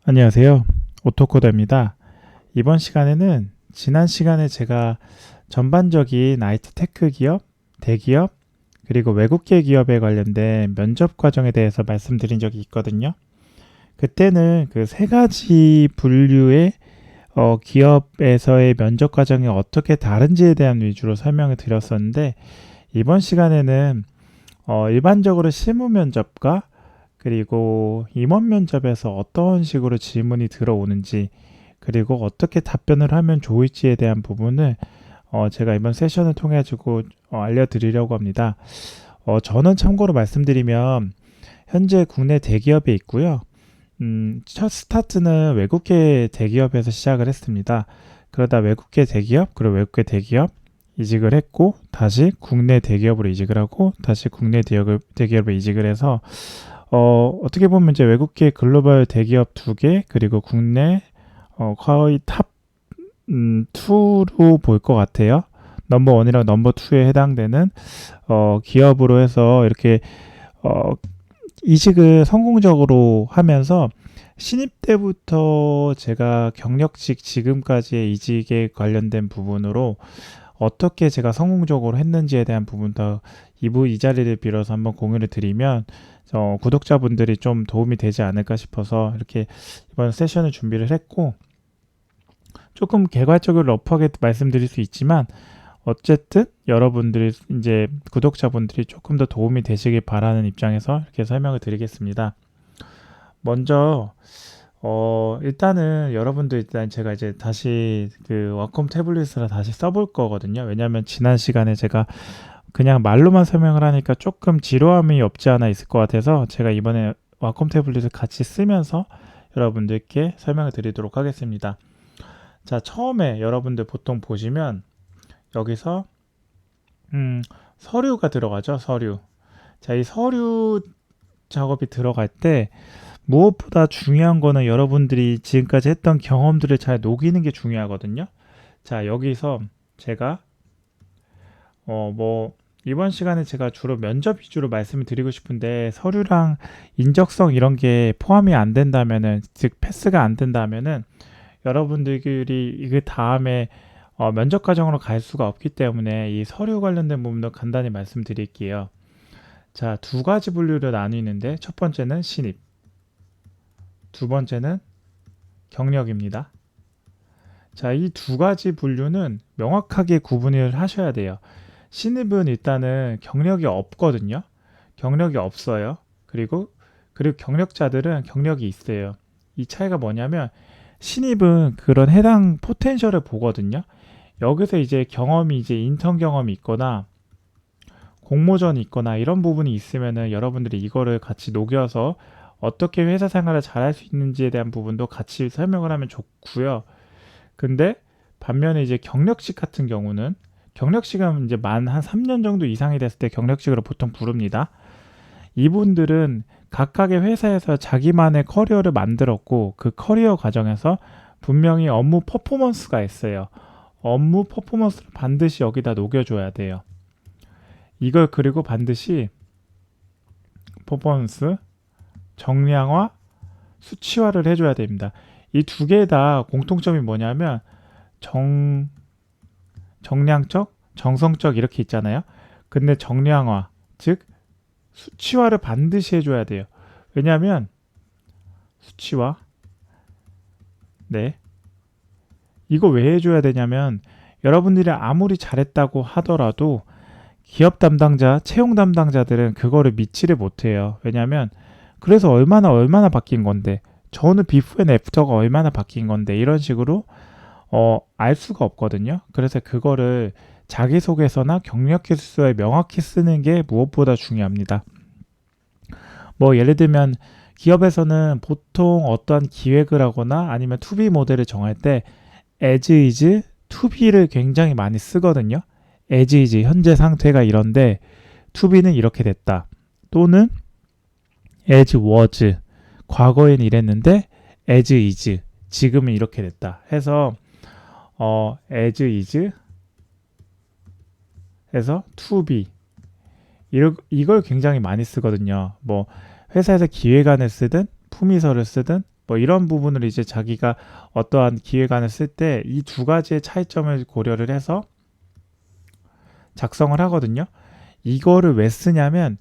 안녕하세요. 오토코더입니다. 이번 시간에는 지난 시간에 제가 전반적인 IT 테크 기업, 대기업, 그리고 외국계 기업에 관련된 면접 과정에 대해서 말씀드린 적이 있거든요. 그때는 그 세 가지 분류의 기업에서의 면접 과정이 어떻게 다른지에 대한 위주로 설명을 드렸었는데, 이번 시간에는 일반적으로 실무 면접과 그리고 임원 면접에서 어떤 식으로 질문이 들어오는지, 그리고 어떻게 답변을 하면 좋을지에 대한 부분을 제가 이번 세션을 통해 가지고 알려드리려고 합니다. 저는 참고로 말씀드리면 현재 국내 대기업에 있고요. 첫 스타트는 외국계 대기업에서 시작을 했습니다. 그러다 외국계 대기업, 그리고 외국계 대기업 이직을 했고, 다시 국내 대기업으로 이직을 하고, 다시 국내 대기업으로 이직을 해서 어떻게 보면 이제 외국계 글로벌 대기업 두 개, 그리고 국내 거의 탑 2로 볼 것 같아요. 넘버 1이랑 넘버 2에 해당되는 기업으로 해서 이렇게 어, 이직을 성공적으로 하면서 신입 때부터 제가 경력직 지금까지의 이직에 관련된 부분으로 어떻게 제가 성공적으로 했는지에 대한 부분도 이 자리를 빌어서 한번 공유를 드리면 구독자분들이 좀 도움이 되지 않을까 싶어서 이렇게 이번 세션을 준비를 했고, 조금 개괄적으로 러프하게 말씀드릴 수 있지만 어쨌든 여러분들이 이제 구독자분들이 조금 더 도움이 되시길 바라는 입장에서 이렇게 설명을 드리겠습니다. 먼저 일단은 여러분들 일단 제가 이제 다시 그 와콤 태블릿을 다시 써볼 거거든요. 왜냐하면 지난 시간에 제가 그냥 말로만 설명을 하니까 조금 지루함이 없지 않아 있을 것 같아서 제가 이번에 와콤 태블릿을 같이 쓰면서 여러분들께 설명을 드리도록 하겠습니다. 자, 처음에 여러분들 보통 보시면 여기서 서류가 들어가죠. 서류. 자, 이 서류 작업이 들어갈 때 무엇보다 중요한 거는 여러분들이 지금까지 했던 경험들을 잘 녹이는 게 중요하거든요. 자, 여기서 제가 이번 시간에 제가 주로 면접 위주로 말씀을 드리고 싶은데, 서류랑 인적성 이런 게 포함이 안 된다면은, 즉 패스가 안 된다면은 여러분들이 그 다음에 면접 과정으로 갈 수가 없기 때문에 이 서류 관련된 부분도 간단히 말씀드릴게요. 자, 두 가지 분류로 나뉘는데, 첫 번째는 신입, 두 번째는 경력입니다. 자, 이 두 가지 분류는 명확하게 구분을 하셔야 돼요. 신입은 일단은 경력이 없거든요. 경력이 없어요. 그리고 경력자들은 경력이 있어요. 이 차이가 뭐냐면, 신입은 그런 해당 포텐셜을 보거든요. 여기서 이제 경험이 이제 인턴 경험이 있거나 공모전이 있거나 이런 부분이 있으면은 여러분들이 이거를 같이 녹여서 어떻게 회사 생활을 잘할 수 있는지에 대한 부분도 같이 설명을 하면 좋고요. 근데 반면에 이제 경력직 같은 경우는, 경력직은 이제 만 한 3년 정도 이상이 됐을 때 경력직으로 보통 부릅니다. 이분들은 각각의 회사에서 자기만의 커리어를 만들었고, 그 커리어 과정에서 분명히 업무 퍼포먼스가 있어요. 업무 퍼포먼스를 반드시 여기다 녹여줘야 돼요. 이걸 그리고 반드시 퍼포먼스 정량화, 수치화를 해줘야 됩니다. 이 두 개 다 공통점이 뭐냐면 정량적, 정성적 이렇게 있잖아요. 근데 정량화, 즉 수치화를 반드시 해줘야 돼요. 왜냐하면 수치화, 네, 이거 왜 해줘야 되냐면, 여러분들이 아무리 잘했다고 하더라도 기업 담당자, 채용 담당자들은 그거를 믿지를 못해요. 왜냐하면 그래서 얼마나 바뀐 건데, 저는 비포 앤 애프터가 얼마나 바뀐 건데, 이런 식으로 알 수가 없거든요. 그래서 그거를 자기소개서나 경력기술서에 명확히 쓰는 게 무엇보다 중요합니다. 뭐 예를 들면 기업에서는 보통 어떠한 기획을 하거나 아니면 투비 모델을 정할 때 as is, to be를 굉장히 많이 쓰거든요. as is, 현재 상태가 이런데 to be는 이렇게 됐다. 또는 as was, 과거엔 이랬는데 as is, 지금은 이렇게 됐다. 해서 as is 해서 to be, 이걸 굉장히 많이 쓰거든요. 뭐 회사에서 기획안을 쓰든 품위서를 쓰든 뭐 이런 부분을 이제 자기가 어떠한 기획안을 쓸 때 이 두 가지의 차이점을 고려를 해서 작성을 하거든요. 이거를 왜 쓰냐면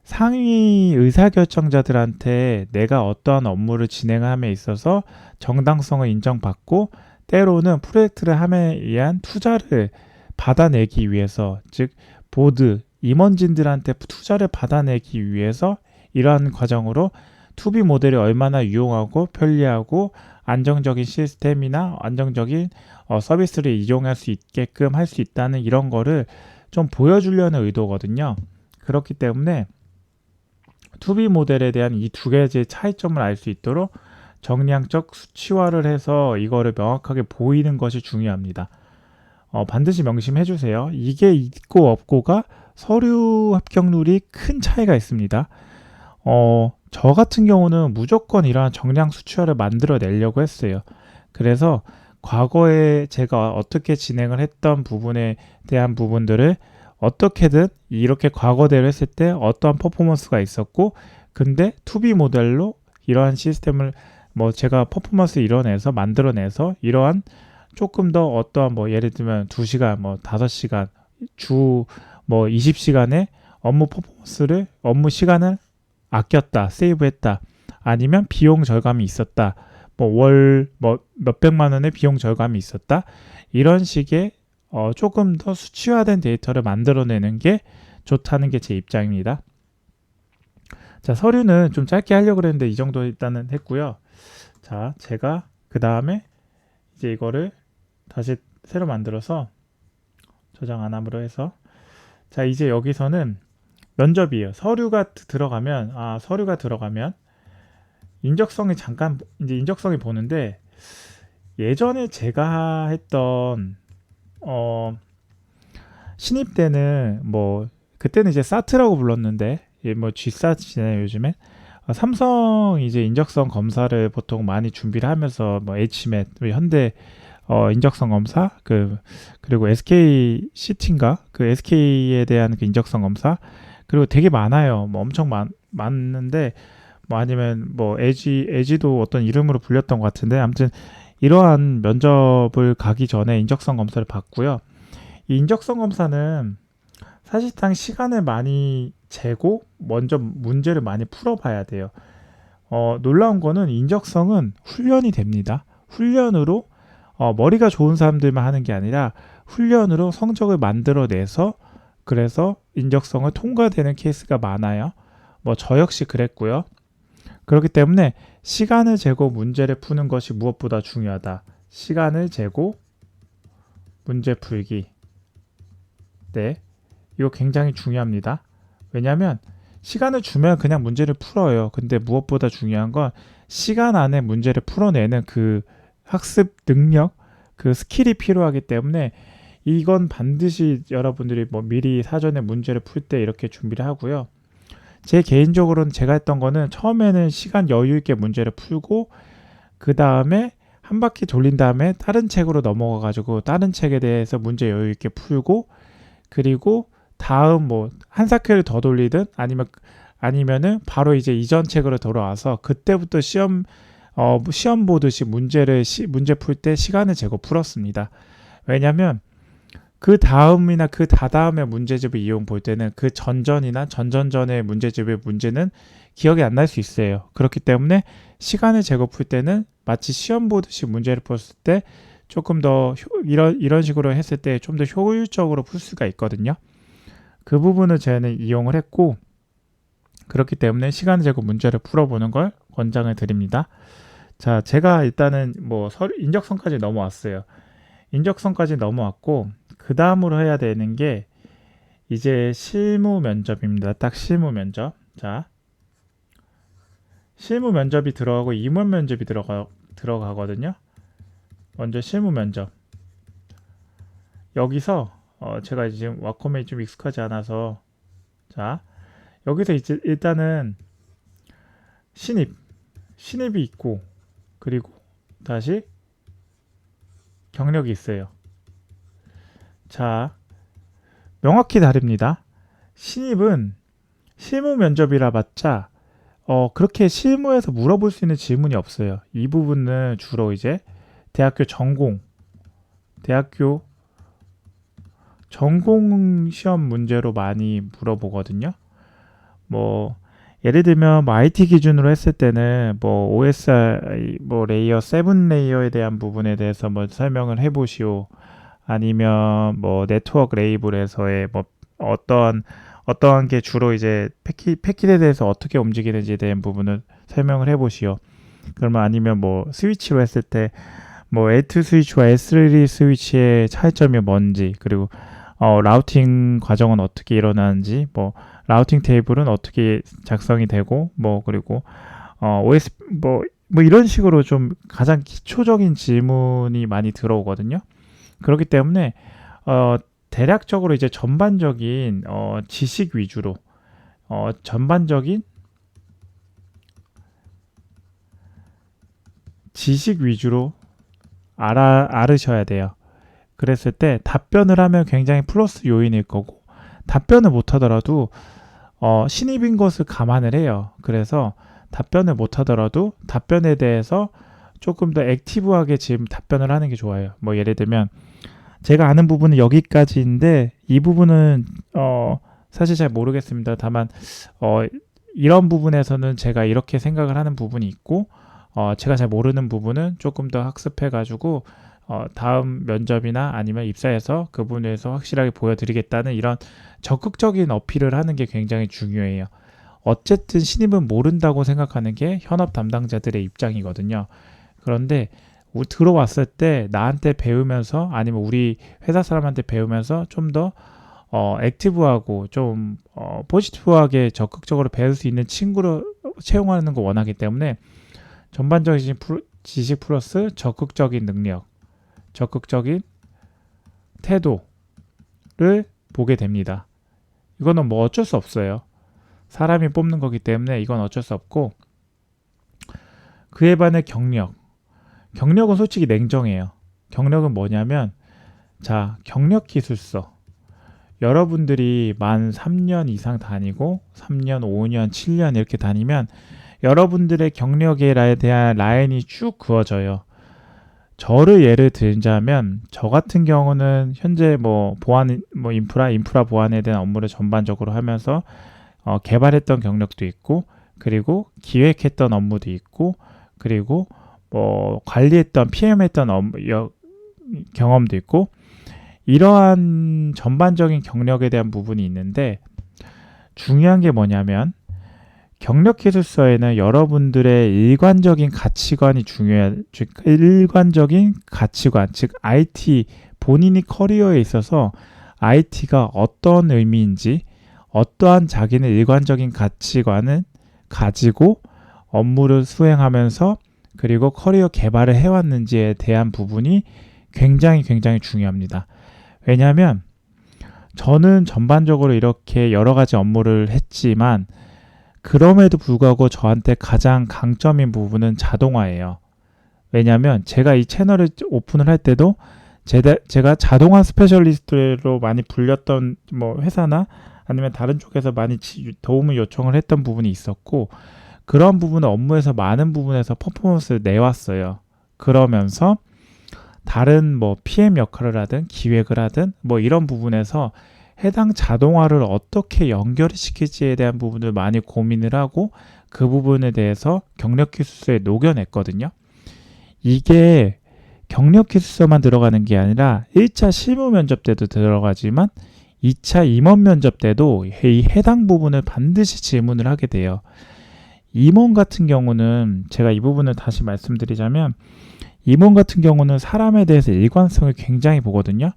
상위 의사결정자들한테 내가 어떠한 업무를 진행함에 있어서 정당성을 인정받고 때로는 프로젝트를 함에 의한 투자를 받아내기 위해서, 즉 보드, 임원진들한테 투자를 받아내기 위해서 이러한 과정으로 투비 모델이 얼마나 유용하고 편리하고 안정적인 시스템이나 안정적인 서비스를 이용할 수 있게끔 할 수 있다는 이런 거를 좀 보여주려는 의도거든요. 그렇기 때문에 투비 모델에 대한 이 두 가지의 차이점을 알 수 있도록 정량적 수치화를 해서 이거를 명확하게 보이는 것이 중요합니다. 반드시 명심해 주세요. 이게 있고 없고가 서류 합격률이 큰 차이가 있습니다. 저 같은 경우는 무조건 이러한 정량 수치화를 만들어 내려고 했어요. 그래서 과거에 제가 어떻게 진행을 했던 부분에 대한 부분들을 어떻게든 이렇게 과거대로 했을 때 어떠한 퍼포먼스가 있었고, 근데 투비 모델로 이러한 시스템을 뭐 제가 퍼포먼스 이뤄내서 만들어내서 이러한 조금 더 어떠한 뭐 예를 들면 2시간 뭐 5시간 주 뭐 20시간의 업무 시간을 아꼈다, 세이브했다, 아니면 비용 절감이 있었다, 뭐 월 뭐 몇백만 원의 비용 절감이 있었다, 이런 식의 조금 더 수치화된 데이터를 만들어내는 게 좋다는 게 제 입장입니다. 자, 서류는 좀 짧게 하려고 그랬는데 이 정도 일단은 했고요. 자, 제가 그 다음에 이제 이거를 다시 새로 만들어서 저장 안함으로 해서, 자, 이제 여기서는 면접이에요. 서류가 들어가면 인적성이 잠깐 이제 인적성이 보는데, 예전에 제가 했던 신입 때는 뭐 그때는 이제 사트라고 불렀는데 뭐 G사트잖아요 요즘에. 삼성 이제 인적성 검사를 보통 많이 준비를 하면서 뭐 HMET, 현대 인적성 검사, 그리고 SK 시티인가, 그 SK에 대한 그 인적성 검사, 그리고 되게 많아요. 뭐 엄청 많은데, 뭐 아니면 뭐 에지도 어떤 이름으로 불렸던 것 같은데, 아무튼 이러한 면접을 가기 전에 인적성 검사를 받고요. 이 인적성 검사는 사실상 시간을 많이 재고 먼저 문제를 많이 풀어봐야 돼요. 놀라운 거는 인적성은 훈련이 됩니다. 훈련으로 머리가 좋은 사람들만 하는 게 아니라 훈련으로 성적을 만들어내서 그래서 인적성을 통과되는 케이스가 많아요. 뭐 저 역시 그랬고요. 그렇기 때문에 시간을 재고 문제를 푸는 것이 무엇보다 중요하다. 시간을 재고 문제 풀기. 네, 이거 굉장히 중요합니다. 왜냐하면 시간을 주면 그냥 문제를 풀어요. 근데 무엇보다 중요한 건 시간 안에 문제를 풀어내는 그 학습 능력, 그 스킬이 필요하기 때문에 이건 반드시 여러분들이 뭐 미리 사전에 문제를 풀 때 이렇게 준비를 하고요. 제 개인적으로는 제가 했던 거는 처음에는 시간 여유 있게 문제를 풀고 그 다음에 한 바퀴 돌린 다음에 다른 책으로 넘어가 가지고 다른 책에 대해서 문제 여유 있게 풀고, 그리고 다음 뭐 한 사퀴를 더 돌리든 아니면은 바로 이제 이전 책으로 돌아와서 그때부터 시험 보듯이 문제 풀 때 시간을 재고 풀었습니다. 왜냐하면 그 다음이나 그 다다음의 문제집을 이용 볼 때는 그 전전이나 전전전의 문제집의 문제는 기억이 안 날 수 있어요. 그렇기 때문에 시간을 재고 풀 때는 마치 시험 보듯이 문제를 풀었을 때 조금 더 이런 식으로 했을 때 좀 더 효율적으로 풀 수가 있거든요. 그 부분을 저는 이용을 했고, 그렇기 때문에 시간을 재고 문제를 풀어보는 걸 권장을 드립니다. 자, 제가 일단은 뭐 인적성까지 넘어왔어요. 인적성까지 넘어왔고, 그 다음으로 해야 되는 게 이제 실무 면접입니다. 딱 실무 면접. 자, 실무 면접이 들어가고 임원 면접이 들어가거든요. 먼저 실무 면접. 여기서 제가 지금 와코메이 좀 익숙하지 않아서, 자, 여기서 이제 일단은 신입이 있고, 그리고 다시 경력이 있어요. 자, 명확히 다릅니다. 신입은 실무 면접이라 봤자 그렇게 실무에서 물어볼 수 있는 질문이 없어요. 이 부분은 주로 이제 대학교 전공, 대학교 전공 시험 문제로 많이 물어보거든요. 뭐 예를 들면 뭐 IT 기준으로 했을 때는 뭐 OSI 뭐 레이어 7 레이어에 대한 부분에 대해서 뭐 설명을 해보시오. 아니면 뭐 네트워크 레이블에서의 뭐 어떠한 어떠한 게 주로 이제 패킷에 대해서 어떻게 움직이는지에 대한 부분을 설명을 해보시오. 그러면 아니면 뭐 스위치로 했을 때 뭐 L2 스위치와 S3 스위치의 차이점이 뭔지, 그리고 라우팅 과정은 어떻게 일어나는지, 뭐 라우팅 테이블은 어떻게 작성이 되고, 뭐 그리고 OS 뭐 이런 식으로 좀 가장 기초적인 질문이 많이 들어오거든요. 그렇기 때문에 어, 대략적으로 이제 전반적인 지식 위주로 전반적인 지식 위주로 알으셔야 돼요. 그랬을 때 답변을 하면 굉장히 플러스 요인일 거고, 답변을 못 하더라도 신입인 것을 감안을 해요. 그래서 답변을 못 하더라도 답변에 대해서 조금 더 액티브하게 지금 답변을 하는 게 좋아요. 뭐 예를 들면 제가 아는 부분은 여기까지인데 이 부분은 사실 잘 모르겠습니다. 다만 이런 부분에서는 제가 이렇게 생각을 하는 부분이 있고, 제가 잘 모르는 부분은 조금 더 학습해가지고 다음 면접이나 아니면 입사해서 그 부분에서 확실하게 보여드리겠다는 이런 적극적인 어필을 하는 게 굉장히 중요해요. 어쨌든 신입은 모른다고 생각하는 게 현업 담당자들의 입장이거든요. 그런데 들어왔을 때 나한테 배우면서 아니면 우리 회사 사람한테 배우면서 좀 더 액티브하고 좀 포지티브하게 적극적으로 배울 수 있는 친구로 채용하는 거 원하기 때문에 전반적인 지식 플러스 적극적인 능력, 적극적인 태도를 보게 됩니다. 이거는 뭐 어쩔 수 없어요. 사람이 뽑는 거기 때문에 이건 어쩔 수 없고, 그에 반해 경력은 솔직히 냉정해요. 경력은 뭐냐면, 자, 경력 기술서. 여러분들이 만 3년 이상 다니고 3년, 5년, 7년 이렇게 다니면 여러분들의 경력에 대한 라인이 쭉 그어져요. 저를 예를 들자면 저 같은 경우는 현재 뭐 보안 뭐 인프라 보안에 대한 업무를 전반적으로 하면서 개발했던 경력도 있고, 그리고 기획했던 업무도 있고, 그리고 뭐 관리했던 PM했던 경험도 있고, 이러한 전반적인 경력에 대한 부분이 있는데, 중요한 게 뭐냐면 경력 기술서에는 여러분들의 일관적인 가치관이 중요해요. 즉 일관적인 가치관, 즉 IT, 본인이 커리어에 있어서 IT가 어떤 의미인지, 어떠한 자기는 일관적인 가치관을 가지고 업무를 수행하면서 그리고 커리어 개발을 해왔는지에 대한 부분이 굉장히 중요합니다. 왜냐하면 저는 전반적으로 이렇게 여러 가지 업무를 했지만 그럼에도 불구하고 저한테 가장 강점인 부분은 자동화예요. 왜냐하면 제가 이 채널을 오픈을 할 때도 제가 자동화 스페셜리스트로 많이 불렸던 뭐 회사나 아니면 다른 쪽에서 많이 도움을 요청을 했던 부분이 있었고, 그런 부분은 업무에서 많은 부분에서 퍼포먼스를 내왔어요. 그러면서 다른 뭐 PM 역할을 하든 기획을 하든 뭐 이런 부분에서 해당 자동화를 어떻게 연결시킬지에 대한 부분을 많이 고민을 하고 그 부분에 대해서 경력 기술서에 녹여냈거든요. 이게 경력 기술서만 들어가는 게 아니라 1차 실무 면접 때도 들어가지만 2차 임원 면접 때도 이 해당 부분을 반드시 질문을 하게 돼요. 임원 같은 경우는 제가 이 부분을 다시 말씀드리자면, 임원 같은 경우는 사람에 대해서 일관성을 굉장히 보거든요.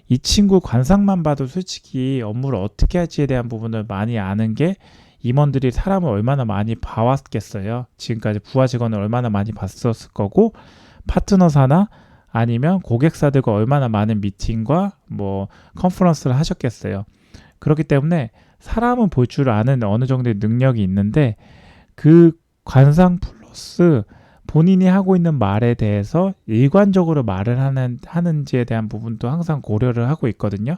이 친구 관상만 봐도 솔직히 업무를 어떻게 할지에 대한 부분을 많이 아는 게, 임원들이 사람을 얼마나 많이 봐왔겠어요. 지금까지 부하 직원을 얼마나 많이 봤었을 거고, 파트너사나 아니면 고객사들과 얼마나 많은 미팅과 뭐 컨퍼런스를 하셨겠어요. 그렇기 때문에 사람은 볼 줄 아는 어느 정도의 능력이 있는데, 그 관상 플러스 본인이 하고 있는 말에 대해서 일관적으로 말을 하는지에 대한 부분도 항상 고려를 하고 있거든요.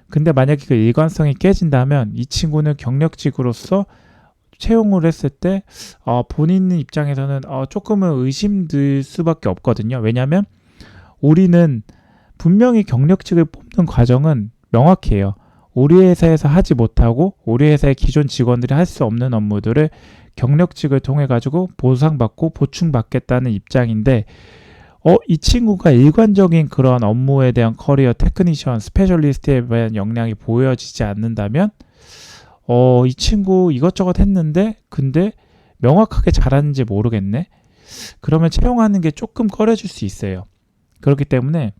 근데 만약에 그 일관성이 깨진다면 이 친구는 경력직으로서 채용을 했을 때 본인 입장에서는 조금은 의심될 수밖에 없거든요. 왜냐하면 우리는 분명히 경력직을 뽑는 과정은 명확해요. 우리 회사에서 하지 못하고 우리 회사의 기존 직원들이 할 수 없는 업무들을 경력직을 통해 가지고 보상받고 보충받겠다는 입장인데 이 친구가 일관적인 그런 업무에 대한 커리어 테크니션, 스페셜리스트에 대한 역량이 보여지지 않는다면 이 친구 이것저것 했는데 근데 명확하게 잘하는지 모르겠네. 그러면 채용하는 게 조금 꺼려질 수 있어요. 그렇기 때문에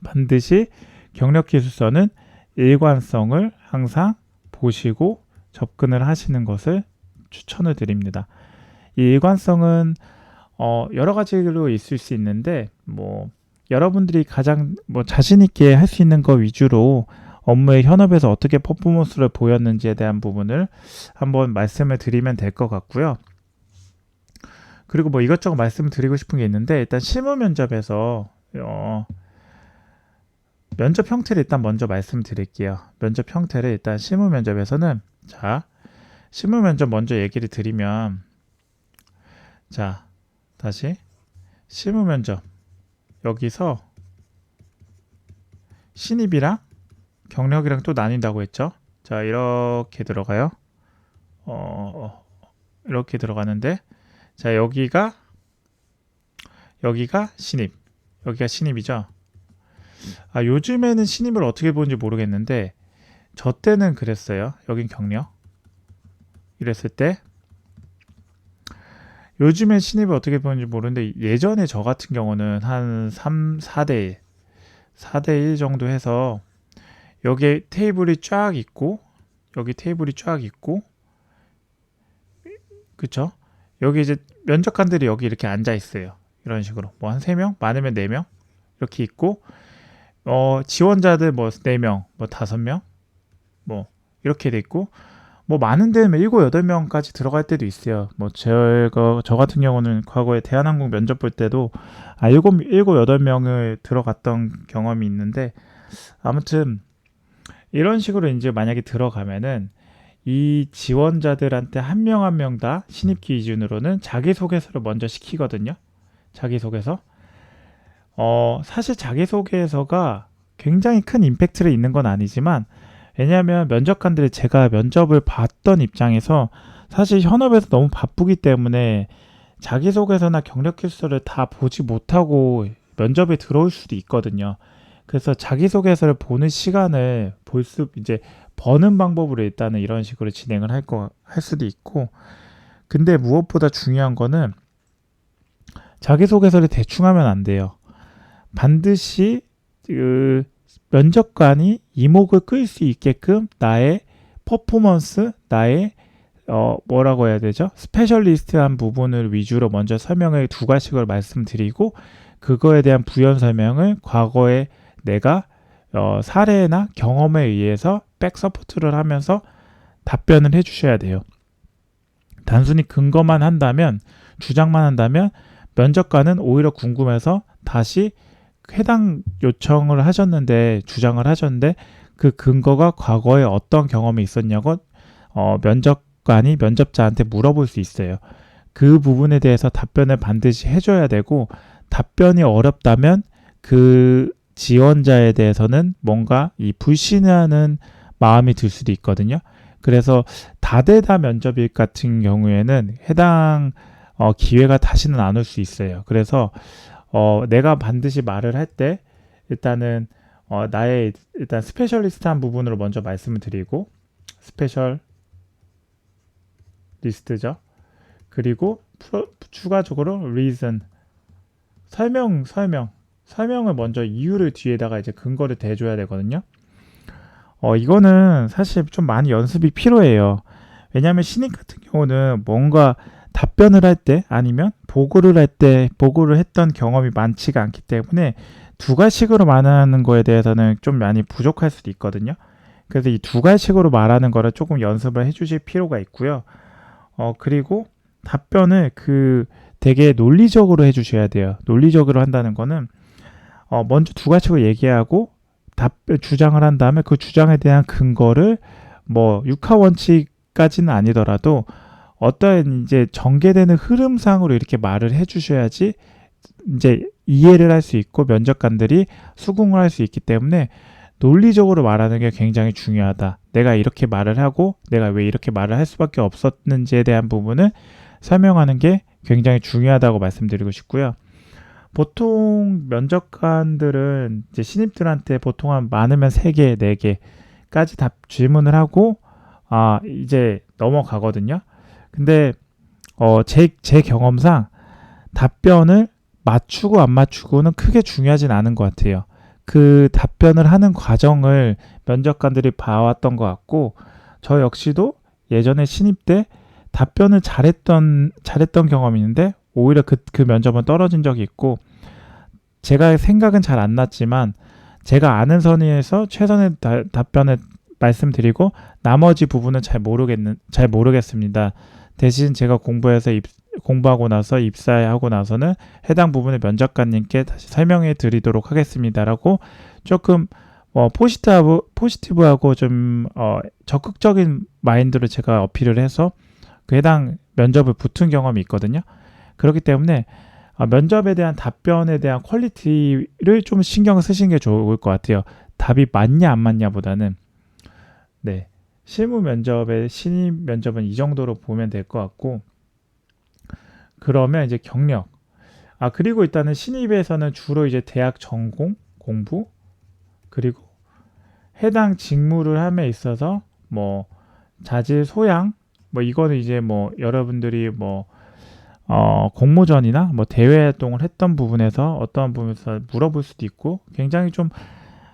반드시 경력기술서는 일관성을 항상 보시고 접근을 하시는 것을 추천을 드립니다. 이 일관성은 여러 가지로 있을 수 있는데 여러분들이 가장 자신 있게 할 수 있는 거 위주로 업무의 현업에서 어떻게 퍼포먼스를 보였는지에 대한 부분을 한번 말씀을 드리면 될 것 같고요. 그리고 이것저것 말씀을 드리고 싶은 게 있는데 일단 실무 면접에서 면접 형태를 일단 먼저 말씀드릴게요. 면접 형태를 일단 실무 면접에서는 실무 면접 먼저 얘기를 드리면 다시 실무 면접 여기서 신입이랑 경력이랑 또 나뉜다고 했죠. 이렇게 들어가요. 이렇게 들어가는데 여기가 신입, 여기가 신입이죠. 요즘에는 신입을 어떻게 보는지 모르겠는데 저 때는 그랬어요. 여긴 경력 이랬을 때 요즘에 신입을 어떻게 보는지 모르는데 예전에 저 같은 경우는 한 4대 1 정도 해서 여기에 테이블이 쫙 있고 여기 테이블이 쫙 있고 그쵸? 여기 이제 면접관들이 여기 이렇게 앉아 있어요. 이런 식으로 한 3명 많으면 4명 이렇게 있고 지원자들 4명 5명 이렇게 돼 있고 많은 데는 7, 8명까지 들어갈 때도 있어요. 저 같은 경우는 과거에 대한항공 면접 볼 때도 7, 8명을 들어갔던 경험이 있는데 아무튼 이런 식으로 이제 만약에 들어가면은 이 지원자들한테 한 명 한 명 다 신입 기준으로는 자기소개서를 먼저 시키거든요. 자기소개서. 사실 자기소개서가 굉장히 큰 임팩트를 있는 건 아니지만 왜냐하면 면접관들이 제가 면접을 봤던 입장에서 사실 현업에서 너무 바쁘기 때문에 자기소개서나 경력기술서를 다 보지 못하고 면접에 들어올 수도 있거든요. 그래서 자기소개서를 보는 시간을 이제 버는 방법으로 일단은 이런 식으로 진행을 할 수도 있고 근데 무엇보다 중요한 거는 자기소개서를 대충 하면 안 돼요. 반드시 면접관이 이목을 끌 수 있게끔 나의 퍼포먼스, 나의 뭐라고 해야 되죠? 스페셜리스트한 부분을 위주로 먼저 설명을 2가지씩을 말씀드리고 그거에 대한 부연 설명을 과거에 내가 사례나 경험에 의해서 백 서포트를 하면서 답변을 해주셔야 돼요. 단순히 근거만 한다면 주장만 한다면 면접관은 오히려 궁금해서 다시 해당 요청을 하셨는데 주장을 하셨는데 그 근거가 과거에 어떤 경험이 있었냐고 면접관이 면접자한테 물어볼 수 있어요. 그 부분에 대해서 답변을 반드시 해줘야 되고 답변이 어렵다면 그 지원자에 대해서는 뭔가 불신하는 마음이 들 수도 있거든요. 그래서 다대다 면접일 같은 경우에는 해당 기회가 다시는 안 올 수 있어요. 그래서 내가 반드시 말을 할 때 일단은 나의 일단 스페셜리스트한 부분으로 먼저 말씀을 드리고 스페셜리스트죠. 그리고 추가적으로 reason 설명을 먼저 이유를 뒤에다가 이제 근거를 대줘야 되거든요. 이거는 사실 좀 많이 연습이 필요해요. 왜냐하면 신입 같은 경우는 뭔가 답변을 할 때 아니면 보고를 했던 경험이 많지가 않기 때문에 2가지식으로 말하는 거에 대해서는 좀 많이 부족할 수도 있거든요. 그래서 이 2가지식으로 말하는 거를 조금 연습을 해주실 필요가 있고요. 그리고 답변을 되게 논리적으로 해주셔야 돼요. 논리적으로 한다는 거는 먼저 2가지식으로 얘기하고 주장을 한 다음에 그 주장에 대한 근거를 육하 원칙 그것까지는 아니더라도 어떠한 이제 전개되는 흐름상으로 이렇게 말을 해주셔야지 이제 이해를 할 수 있고 면접관들이 수긍을 할 수 있기 때문에 논리적으로 말하는 게 굉장히 중요하다. 내가 이렇게 말을 하고 내가 왜 이렇게 말을 할 수밖에 없었는지에 대한 부분을 설명하는 게 굉장히 중요하다고 말씀드리고 싶고요. 보통 면접관들은 이제 신입들한테 보통 한 많으면 3개, 4개까지 답 질문을 하고 이제 넘어가거든요. 근데 제 경험상 답변을 맞추고 안 맞추고는 크게 중요하진 않은 것 같아요. 그 답변을 하는 과정을 면접관들이 봐왔던 것 같고, 저 역시도 예전에 신입 때 답변을 잘했던 경험이 있는데 오히려 그 면접은 떨어진 적이 있고, 제가 생각은 잘 안 났지만 제가 아는 선에서 최선의 답변을 말씀드리고 나머지 부분은 잘 모르겠습니다. 대신 제가 공부하고 나서 입사하고 나서는 해당 부분을 면접관님께 다시 설명해 드리도록 하겠습니다라고 조금 포지티브하고 좀 적극적인 마인드로 제가 어필을 해서 그 해당 면접을 붙은 경험이 있거든요. 그렇기 때문에 면접에 대한 답변에 대한 퀄리티를 좀 신경 쓰시는 게 좋을 것 같아요. 답이 맞냐 안 맞냐보다는. 네, 신입 면접은 이 정도로 보면 될 것 같고, 그러면 이제 경력. 그리고 일단은 신입에서는 주로 이제 대학 전공 공부, 그리고 해당 직무를 함에 있어서 뭐 자질 소양, 뭐 이거는 이제 뭐 여러분들이 뭐 공모전이나 뭐 대외 활동을 했던 부분에서 어떠한 부분에서 물어볼 수도 있고, 굉장히 좀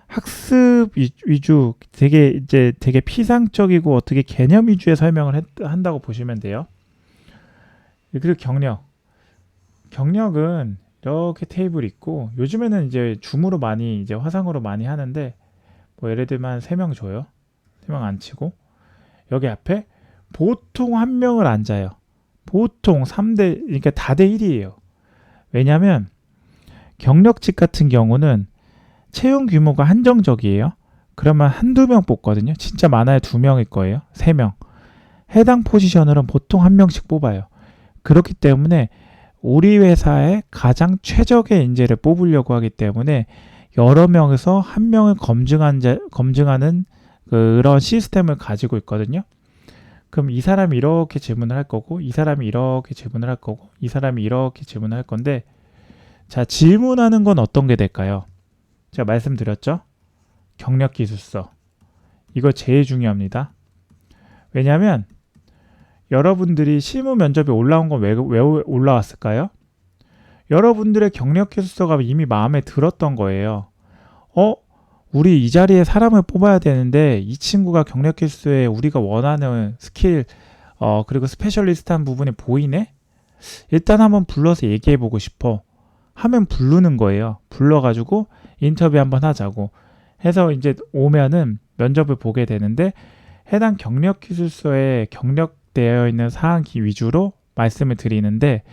학습 위주, 되게 피상적이고 어떻게 개념 위주의 설명을 한다고 보시면 돼요. 그리고 경력은 이렇게 테이블 있고, 요즘에는 이제 줌으로 많이 이제 화상으로 많이 하는데, 뭐 예를 들면 3명 줘요. 3명 앉히고 여기 앞에 보통 1명을 앉아요. 보통 3대, 그러니까 다대 1이에요. 왜냐하면 경력직 같은 경우는 채용 규모가 한정적이에요. 그러면 한두 명 뽑거든요. 진짜 많아야 2명일 거예요. 3명. 해당 포지션으로는 보통 1명씩 뽑아요. 그렇기 때문에 우리 회사에 가장 최적의 인재를 뽑으려고 하기 때문에 여러 명에서 1명을 검증하는 그런 시스템을 가지고 있거든요. 그럼 이 사람이 이렇게 질문을 할 거고, 이 사람이 이렇게 질문을 할 거고, 이 사람이 이렇게 질문을 할 건데, 자, 질문하는 건 어떤 게 될까요? 제가 말씀드렸죠? 경력기술서. 이거 제일 중요합니다. 왜냐하면 여러분들이 실무 면접에 올라온 건 왜 올라왔을까요? 여러분들의 경력기술서가 이미 마음에 들었던 거예요. 우리 이 자리에 사람을 뽑아야 되는데 이 친구가 경력기술서에 우리가 원하는 스킬 그리고 스페셜리스트한 부분이 보이네? 일단 한번 불러서 얘기해보고 싶어 하면 부르는 거예요. 불러가지고 인터뷰 한번 하자고 해서 이제 오면은 면접을 보게 되는데, 해당 경력기술서에 경력되어 있는 사항 위주로 말씀을 드리는데,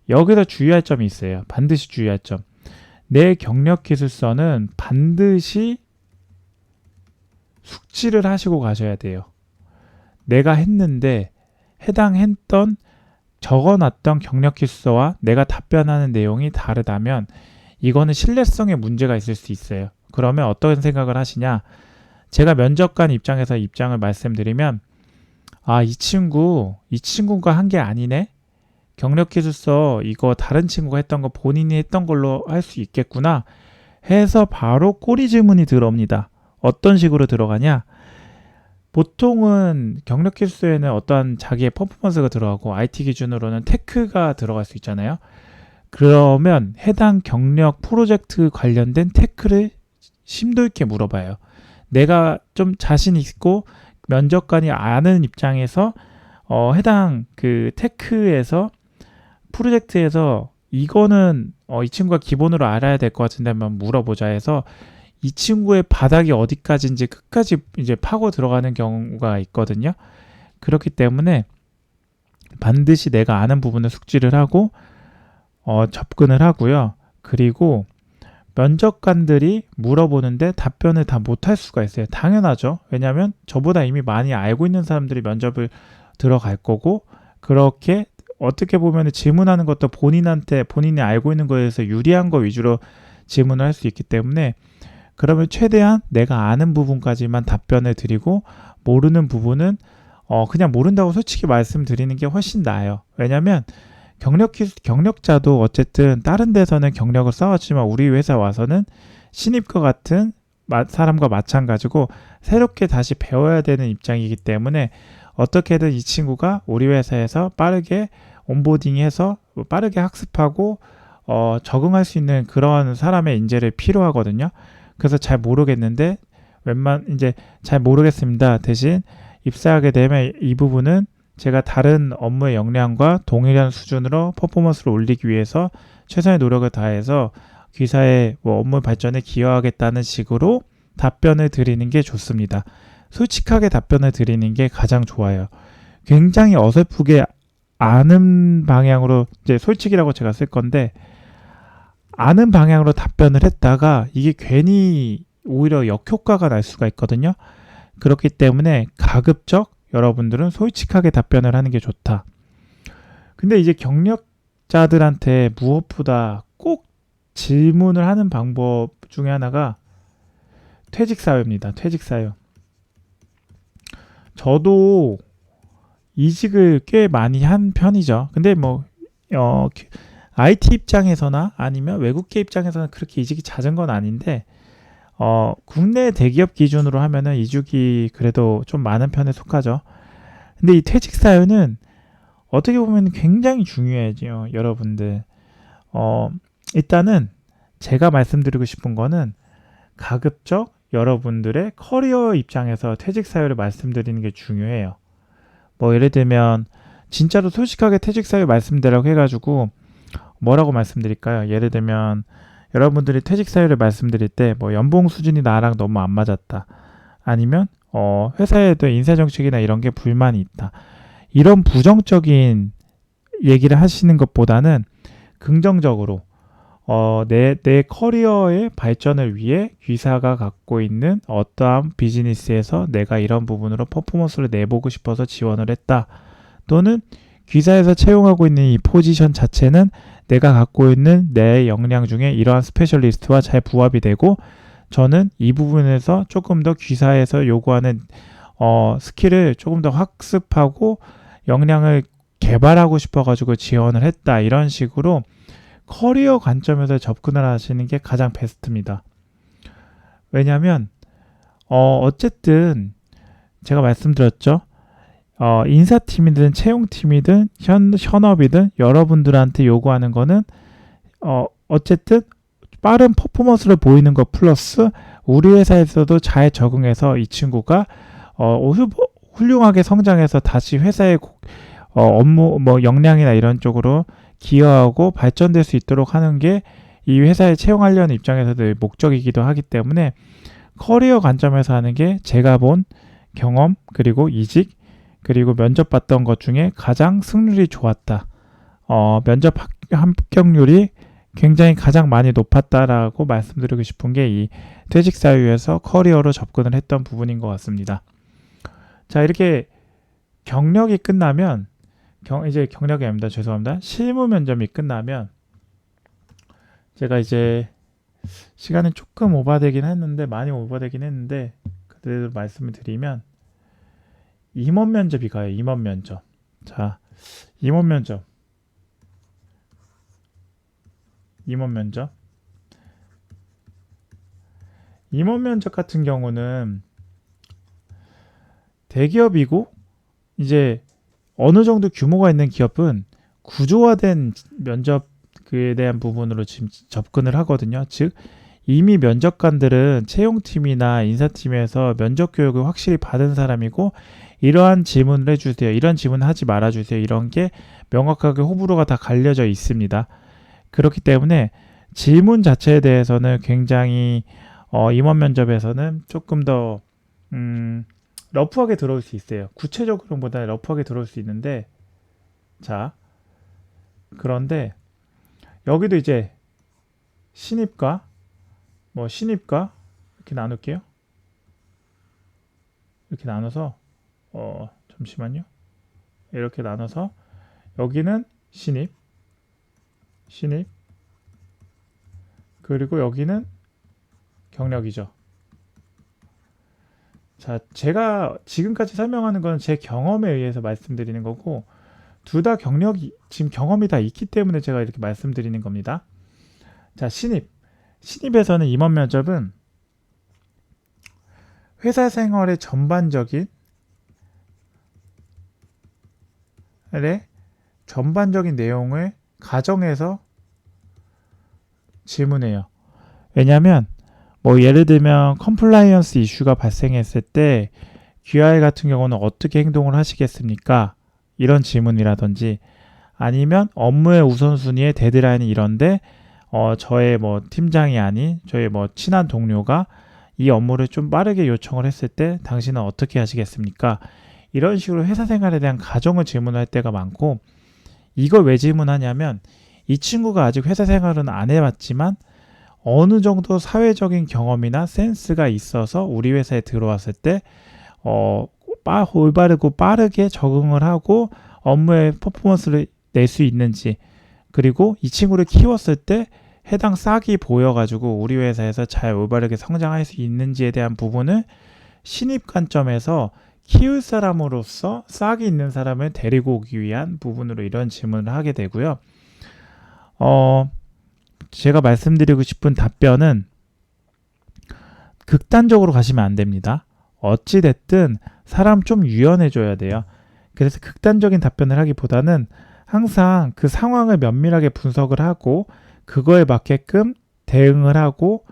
여기서 주의할 점이 있어요. 반드시 주의할 점. 내 경력기술서는 반드시 숙지를 하시고 가셔야 돼요. 내가 했는데 해당했던 적어놨던 경력기술서와 내가 답변하는 내용이 다르다면 이거는 신뢰성에 문제가 있을 수 있어요. 그러면 어떤 생각을 하시냐? 제가 면접관 입장에서 입장을 말씀드리면, 이 친구가 한 게 아니네? 경력기술서 이거 다른 친구가 했던 거 본인이 했던 걸로 할 수 있겠구나 해서 바로 꼬리 질문이 들어옵니다. 어떤 식으로 들어가냐? 보통은 경력기술서에는 어떠한 자기의 퍼포먼스가 들어가고 IT 기준으로는 테크가 들어갈 수 있잖아요. 그러면 해당 경력 프로젝트 관련된 테크를 심도 있게 물어봐요. 내가 좀 자신 있고 면접관이 아는 입장에서 해당 그 테크에서 프로젝트에서 이거는 이 친구가 기본으로 알아야 될 것 같은데 한번 물어보자 해서 이 친구의 바닥이 어디까지인지 끝까지 이제 파고 들어가는 경우가 있거든요. 그렇기 때문에 반드시 내가 아는 부분을 숙지를 하고 접근을 하고요. 그리고 면접관들이 물어보는데 답변을 다 못할 수가 있어요. 당연하죠. 왜냐하면 저보다 이미 많이 알고 있는 사람들이 면접을 들어갈 거고, 그렇게 어떻게 보면 질문하는 것도 본인한테 본인이 알고 있는 거에서 유리한 거 위주로 질문을 할 수 있기 때문에, 그러면 최대한 내가 아는 부분까지만 답변을 드리고 모르는 부분은 그냥 모른다고 솔직히 말씀드리는 게 훨씬 나아요. 왜냐하면 경력자도 어쨌든 다른 데서는 경력을 쌓았지만 우리 회사 와서는 신입과 같은 사람과 마찬가지고 새롭게 다시 배워야 되는 입장이기 때문에, 어떻게든 이 친구가 우리 회사에서 빠르게 온보딩해서 빠르게 학습하고 적응할 수 있는 그런 사람의 인재를 필요하거든요. 그래서 잘 모르겠는데 이제 잘 모르겠습니다. 대신 입사하게 되면 이 부분은 제가 다른 업무의 역량과 동일한 수준으로 퍼포먼스를 올리기 위해서 최선의 노력을 다해서 귀사의 업무 발전에 기여하겠다는 식으로 답변을 드리는 게 좋습니다. 솔직하게 답변을 드리는 게 가장 좋아요. 굉장히 어설프게 아는 방향으로, 이제 솔직이라고 제가 쓸 건데, 아는 방향으로 답변을 했다가 이게 괜히 오히려 역효과가 날 수가 있거든요. 그렇기 때문에 가급적 여러분들은 솔직하게 답변을 하는 게 좋다. 근데 이제 경력자들한테 무엇보다 꼭 질문을 하는 방법 중에 하나가 퇴직사유입니다. 퇴직사유. 저도 이직을 꽤 많이 한 편이죠. 근데 IT 입장에서나 아니면 외국계 입장에서는 그렇게 이직이 잦은 건 아닌데, 국내 대기업 기준으로 하면은 이직이 그래도 좀 많은 편에 속하죠. 근데 이 퇴직 사유는 어떻게 보면 굉장히 중요해요, 여러분들. 일단은 제가 말씀드리고 싶은 거는 가급적 여러분들의 커리어 입장에서 퇴직 사유를 말씀드리는 게 중요해요. 예를 들면 진짜로 솔직하게 퇴직 사유 말씀드리라고 해가지고 뭐라고 말씀드릴까요? 예를 들면 여러분들이 퇴직 사유를 말씀드릴 때 연봉 수준이 나랑 너무 안 맞았다. 아니면 회사에도 인사 정책이나 이런 게 불만이 있다. 이런 부정적인 얘기를 하시는 것보다는 긍정적으로 내 커리어의 발전을 위해 귀사가 갖고 있는 어떠한 비즈니스에서 내가 이런 부분으로 퍼포먼스를 내보고 싶어서 지원을 했다. 또는 귀사에서 채용하고 있는 이 포지션 자체는 내가 갖고 있는 내 역량 중에 이러한 스페셜리스트와 잘 부합이 되고, 저는 이 부분에서 조금 더 귀사에서 요구하는 스킬을 조금 더 학습하고 역량을 개발하고 싶어가지고 지원을 했다. 이런 식으로 커리어 관점에서 접근을 하시는 게 가장 베스트입니다. 왜냐하면 어쨌든 제가 말씀드렸죠. 인사팀이든 채용팀이든 현업이든 여러분들한테 요구하는 거는 어쨌든 빠른 퍼포먼스를 보이는 것 플러스 우리 회사에서도 잘 적응해서 이 친구가 훌륭하게 성장해서 다시 회사의 업무 역량이나 이런 쪽으로 기여하고 발전될 수 있도록 하는 게 이 회사에 채용하려는 입장에서도 목적이기도 하기 때문에, 커리어 관점에서 하는 게 제가 본 경험, 그리고 이직, 그리고 면접 봤던 것 중에 가장 승률이 좋았다. 면접 합격률이 굉장히 가장 많이 높았다라고 말씀드리고 싶은 게 이 퇴직 사유에서 커리어로 접근을 했던 부분인 것 같습니다. 자, 이렇게 경력이 끝나면 이제 경력이 아닙니다. 죄송합니다. 실무 면접이 끝나면 제가 이제 시간이 조금 오버되긴 했는데, 많이 오버되긴 했는데 그래도 말씀을 드리면 임원 면접이 가요. 임원 면접. 자, 임원 면접. 임원 면접 같은 경우는 대기업이고 이제 어느 정도 규모가 있는 기업은 구조화된 면접에 대한 부분으로 지금 접근을 하거든요. 즉 이미 면접관들은 채용팀이나 인사팀에서 면접 교육을 확실히 받은 사람이고, 이러한 질문을 해주세요, 이런 질문 하지 말아주세요, 이런 게 명확하게 호불호가 다 갈려져 있습니다. 그렇기 때문에 질문 자체에 대해서는 굉장히 임원 면접에서는 조금 더 러프하게 들어올 수 있어요. 구체적으로보다 러프하게 들어올 수 있는데, 자, 그런데 여기도 이제 신입과 뭐 신입과 이렇게 나눌게요. 이렇게 나눠서 잠시만요. 이렇게 나눠서 여기는 신입, 그리고 여기는 경력이죠. 자, 제가 지금까지 설명하는 건 제 경험에 의해서 말씀드리는 거고, 둘 다 경력이, 지금 경험이 다 있기 때문에 제가 이렇게 말씀드리는 겁니다. 자, 신입에서는 임원 면접은 회사 생활의 전반적인 내용을 가정해서 질문해요. 왜냐하면 뭐 예를 들면 컴플라이언스 이슈가 발생했을 때 QI 같은 경우는 어떻게 행동을 하시겠습니까? 이런 질문이라든지 아니면 업무의 우선순위의 데드라인이 이런데 저의 뭐 팀장이 아닌 저의 뭐 친한 동료가 이 업무를 좀 빠르게 요청을 했을 때 당신은 어떻게 하시겠습니까? 이런 식으로 회사 생활에 대한 가정을 질문할 때가 많고, 이걸 왜 질문하냐면 이 친구가 아직 회사 생활은 안 해봤지만 어느 정도 사회적인 경험이나 센스가 있어서 우리 회사에 들어왔을 때 올바르고 빠르게 적응을 하고 업무의 퍼포먼스를 낼 수 있는지, 그리고 이 친구를 키웠을 때 해당 싹이 보여가지고 우리 회사에서 잘 올바르게 성장할 수 있는지에 대한 부분을 신입 관점에서 키울 사람으로서 싹이 있는 사람을 데리고 오기 위한 부분으로 이런 질문을 하게 되고요. 제가 말씀드리고 싶은 답변은 극단적으로 가시면 안 됩니다. 어찌됐든 사람 좀 유연해줘야 돼요. 그래서 극단적인 답변을 하기보다는 항상 그 상황을 면밀하게 분석을 하고 그거에 맞게끔 대응을 하고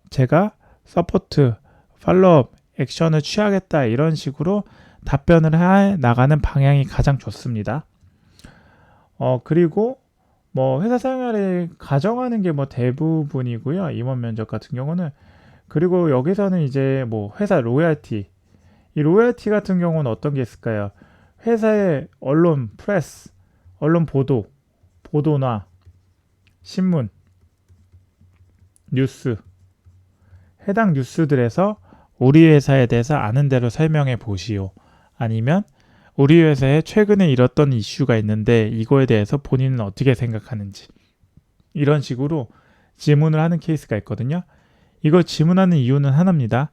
제가 서포트, 팔로업, 액션을 취하겠다 이런 식으로 답변을 해 나가는 방향이 가장 좋습니다. 그리고 뭐 회사 생활에 가정하는 게 뭐 대부분이고요. 임원 면접 같은 경우는. 그리고 여기서는 이제 뭐 회사 로열티, 이 로열티 같은 경우는 어떤 게 있을까요? 회사의 언론, 프레스, 언론 보도나 신문, 뉴스, 해당 뉴스들에서 우리 회사에 대해서 아는 대로 설명해 보시오. 아니면 우리 회사에 최근에 일었던 이슈가 있는데 이거에 대해서 본인은 어떻게 생각하는지, 이런 식으로 질문을 하는 케이스가 있거든요. 이걸 질문하는 이유는 하나입니다.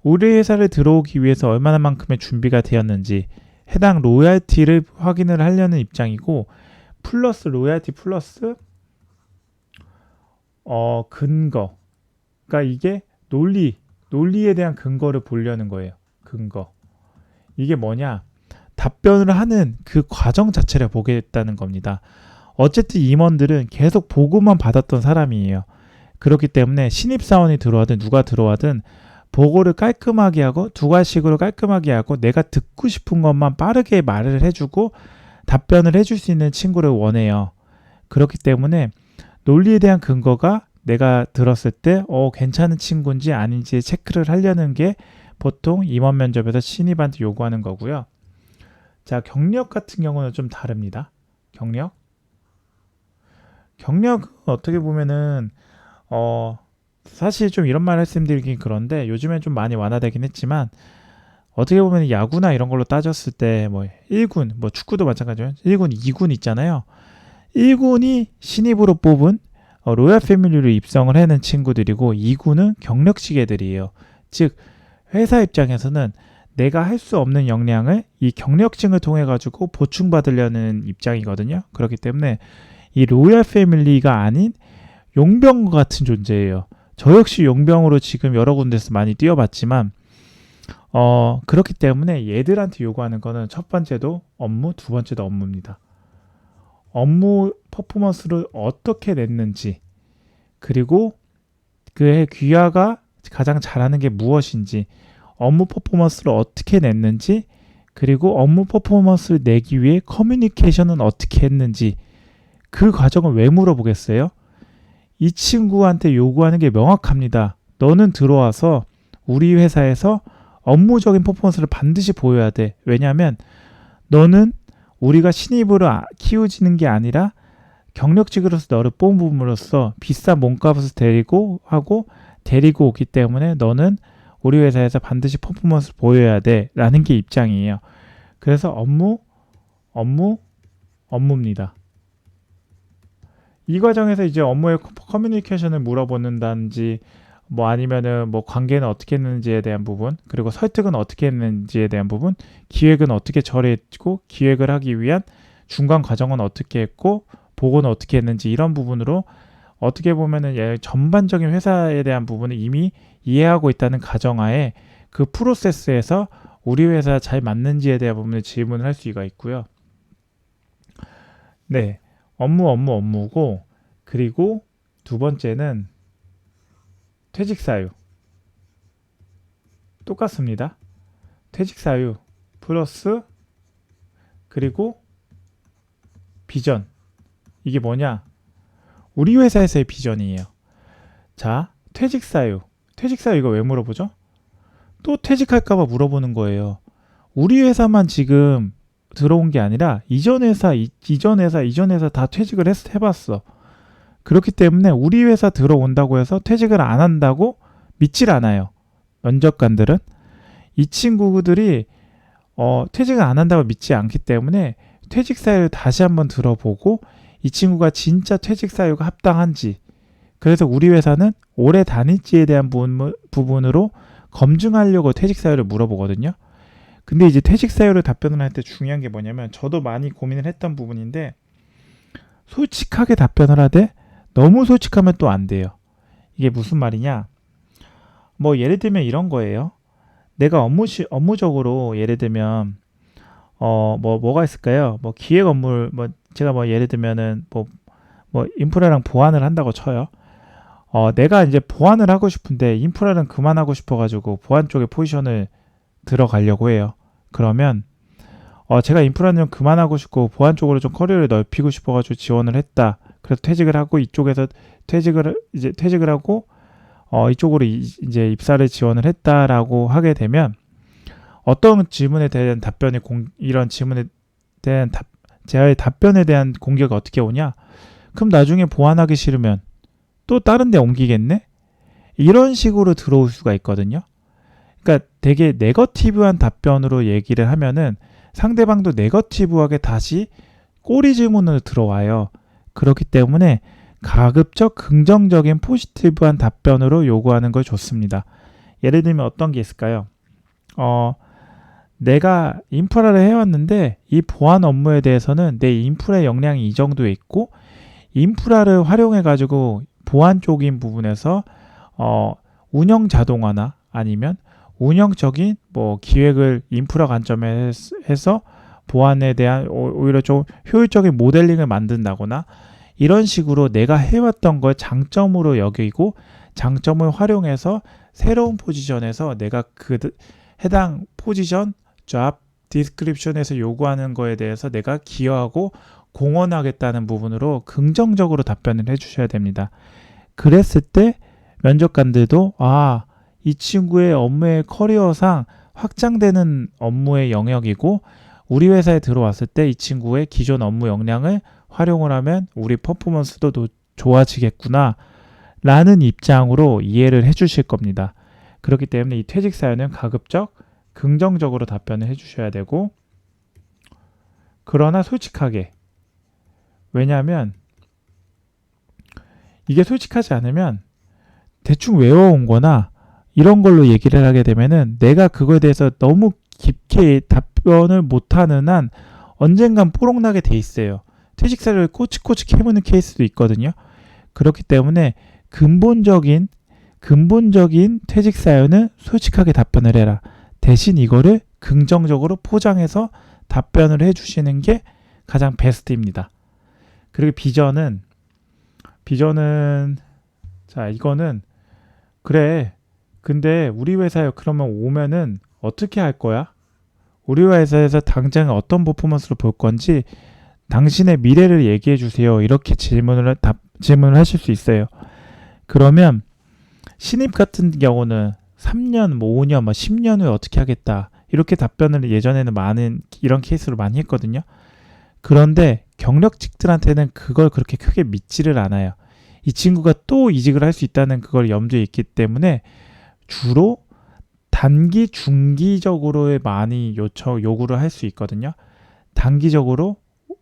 우리 회사를 들어오기 위해서 얼마나만큼의 준비가 되었는지 해당 로열티를 확인을 하려는 입장이고, 플러스 로열티 플러스 근거, 그러니까 이게 논리에 대한 근거를 보려는 거예요. 근거. 이게 뭐냐? 답변을 하는 그 과정 자체를 보겠다는 겁니다. 어쨌든 임원들은 계속 보고만 받았던 사람이에요. 그렇기 때문에 신입사원이 들어와든 누가 들어와든 보고를 깔끔하게 하고 두괄식으로 깔끔하게 하고 내가 듣고 싶은 것만 빠르게 말을 해주고 답변을 해줄 수 있는 친구를 원해요. 그렇기 때문에 논리에 대한 근거가 내가 들었을 때 괜찮은 친구인지 아닌지 체크를 하려는 게 보통 임원 면접에서 신입한테 요구하는 거고요. 자, 경력 같은 경우는 좀 다릅니다. 경력은 어떻게 보면은 사실 좀 이런 말 말씀드리긴 그런데 요즘엔 좀 많이 완화되긴 했지만, 어떻게 보면 야구나 이런 걸로 따졌을 때 뭐 1군, 뭐 축구도 마찬가지예요. 1군, 2군 있잖아요. 1군이 신입으로 뽑은 로얄 패밀리로 입성을 하는 친구들이고 2군은 경력직 애들이에요. 즉 회사 입장에서는 내가 할 수 없는 역량을 이 경력직을 통해 가지고 보충받으려는 입장이거든요. 그렇기 때문에 이 로얄 패밀리가 아닌 용병 같은 존재예요. 저 역시 용병으로 지금 여러 군데서 많이 뛰어봤지만 그렇기 때문에 얘들한테 요구하는 거는 첫 번째도 업무, 두 번째도 업무입니다. 업무 퍼포먼스를 어떻게 냈는지, 그리고 그의 귀하가 가장 잘하는 게 무엇인지, 업무 퍼포먼스를 어떻게 냈는지, 그리고 업무 퍼포먼스를 내기 위해 커뮤니케이션은 어떻게 했는지, 그 과정을 왜 물어보겠어요? 이 친구한테 요구하는 게 명확합니다. 너는 들어와서 우리 회사에서 업무적인 퍼포먼스를 반드시 보여야 돼. 왜냐하면 너는 우리가 신입으로 키워지는 게 아니라 경력직으로서 너를 뽑음으로써 비싼 몸값을 데리고 하고 데리고 오기 때문에 너는 우리 회사에서 반드시 퍼포먼스를 보여야 돼 라는 게 입장이에요. 그래서 업무입니다. 이 과정에서 이제 업무의 커뮤니케이션을 물어보는다든지 뭐 아니면은 뭐 관계는 어떻게 했는지에 대한 부분, 그리고 설득은 어떻게 했는지에 대한 부분, 기획은 어떻게 처리했고 기획을 하기 위한 중간 과정은 어떻게 했고 보고는 어떻게 했는지, 이런 부분으로 어떻게 보면은 전반적인 회사에 대한 부분을 이미 이해하고 있다는 가정하에 그 프로세스에서 우리 회사 잘 맞는지에 대한 부분을 질문을 할 수가 있고요. 네, 업무고, 그리고 두 번째는 퇴직 사유. 똑같습니다. 퇴직 사유 플러스 그리고 비전. 이게 뭐냐? 우리 회사에서의 비전이에요. 자, 퇴직 사유 이거 왜 물어보죠? 또 퇴직할까봐 물어보는 거예요. 우리 회사만 지금 들어온 게 아니라 이전 회사 다 퇴직을 해봤어. 그렇기 때문에 우리 회사 들어온다고 해서 퇴직을 안 한다고 믿질 않아요. 면접관들은 이 친구들이 퇴직을 안 한다고 믿지 않기 때문에 퇴직 사유를 다시 한번 들어보고 이 친구가 진짜 퇴직 사유가 합당한지, 그래서 우리 회사는 오래 다닐지에 대한 부분으로 검증하려고 퇴직 사유를 물어보거든요. 근데 이제 퇴직 사유를 답변을 할 때 중요한 게 뭐냐면, 저도 많이 고민을 했던 부분인데, 솔직하게 답변을 하되 너무 솔직하면 또 안 돼요. 이게 무슨 말이냐? 뭐 예를 들면 이런 거예요. 내가 업무적으로 예를 들면 뭐가 있을까요? 뭐 기획 업무, 제가 예를 들면은 뭐 인프라랑 보안을 한다고 쳐요. 내가 이제 보안을 하고 싶은데 인프라는 그만하고 싶어가지고 보안 쪽에 포지션을 들어가려고 해요. 그러면 제가 인프라는 좀 그만하고 싶고 보안 쪽으로 좀 커리어를 넓히고 싶어가지고 지원을 했다. 그래서 퇴직을 하고 이쪽에서 퇴직을 하고 이쪽으로 이제 입사를 지원을 했다라고 하게 되면, 어떤 질문에 대한 이런 질문에 대한 제 답변에 대한 공격이 어떻게 오냐? 그럼 나중에 보완하기 싫으면 또 다른 데 옮기겠네? 이런 식으로 들어올 수가 있거든요. 그러니까 되게 네거티브한 답변으로 얘기를 하면은 상대방도 네거티브하게 다시 꼬리 질문으로 들어와요. 그렇기 때문에 가급적 긍정적인 포지티브한 답변으로 요구하는 걸 좋습니다. 예를 들면 어떤 게 있을까요? 내가 인프라를 해왔는데 이 보안 업무에 대해서는 내 인프라의 역량이 이 정도에 있고, 인프라를 활용해가지고 보안 쪽인 부분에서 운영 자동화나 아니면 운영적인 기획을 인프라 관점에 해서 보안에 대한 오히려 좀 효율적인 모델링을 만든다거나, 이런 식으로 내가 해왔던 걸 장점으로 여기고 장점을 활용해서 새로운 포지션에서 내가 그 해당 포지션 잡 디스크립션에서 요구하는 거에 대해서 내가 기여하고 공헌하겠다는 부분으로 긍정적으로 답변을 해주셔야 됩니다. 그랬을 때 면접관들도 이 친구의 업무의 커리어상 확장되는 업무의 영역이고, 우리 회사에 들어왔을 때 이 친구의 기존 업무 역량을 활용을 하면 우리 퍼포먼스도 좋아지겠구나 라는 입장으로 이해를 해주실 겁니다. 그렇기 때문에 이 퇴직 사연은 가급적 긍정적으로 답변을 해주셔야 되고, 그러나 솔직하게. 왜냐하면 이게 솔직하지 않으면 대충 외워온 거나 이런 걸로 얘기를 하게 되면은 내가 그거에 대해서 너무 깊게 답변을 못하는 한 언젠간 뽀록나게 돼 있어요. 퇴직 사유를 꼬치꼬치 캐무는 케이스도 있거든요. 그렇기 때문에 근본적인 퇴직 사유는 솔직하게 답변을 해라. 대신 이거를 긍정적으로 포장해서 답변을 해주시는 게 가장 베스트입니다. 그리고 비전은 자, 이거는 그래, 근데 우리 회사에 그러면 오면은 어떻게 할 거야? 우리 회사에서 당장 어떤 퍼포먼스로 볼 건지 당신의 미래를 얘기해 주세요. 이렇게 질문을 하실 수 있어요. 그러면 신입 같은 경우는 3년, 5년, 10년 후에 어떻게 하겠다. 이렇게 답변을 예전에는 많은 이런 케이스로 많이 했거든요. 그런데 경력직들한테는 그걸 그렇게 크게 믿지를 않아요. 이 친구가 또 이직을 할 수 있다는 그걸 염두에 있기 때문에 주로 단기, 중기적으로의 많이 요구를 할 수 있거든요. 단기적으로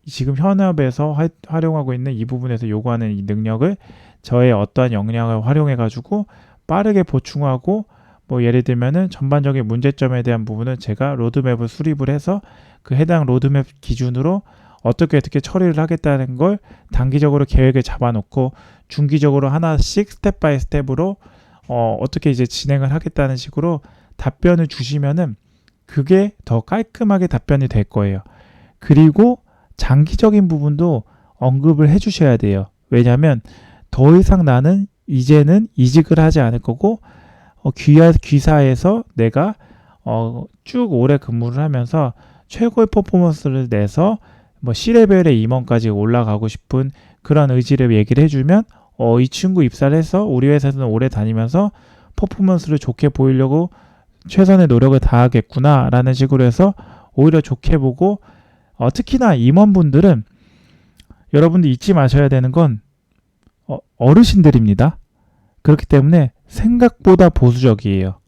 지금 현업에서 활용하고 있는 이 부분에서 요구하는 이 능력을 저의 어떠한 역량을 활용해 가지고 빠르게 보충하고, 뭐 예를 들면은 전반적인 문제점에 대한 부분은 제가 로드맵을 수립을 해서 그 해당 로드맵 기준으로 어떻게 처리를 하겠다는 걸 단기적으로 계획을 잡아놓고 중기적으로 하나씩 스텝 바이 스텝으로 어떻게 이제 진행을 하겠다는 식으로 답변을 주시면은 그게 더 깔끔하게 답변이 될 거예요. 그리고 장기적인 부분도 언급을 해주셔야 돼요. 왜냐하면 더 이상 나는 이제는 이직을 하지 않을 거고 귀사에서 내가 쭉 오래 근무를 하면서 최고의 퍼포먼스를 내서 뭐 C레벨의 임원까지 올라가고 싶은 그런 의지를 얘기를 해주면 이 친구 입사를 해서 우리 회사에서는 오래 다니면서 퍼포먼스를 좋게 보이려고 최선의 노력을 다하겠구나 라는 식으로 해서 오히려 좋게 보고, 특히나 임원분들은 여러분들 잊지 마셔야 되는 건 어르신들입니다. 그렇기 때문에 생각보다 보수적이에요.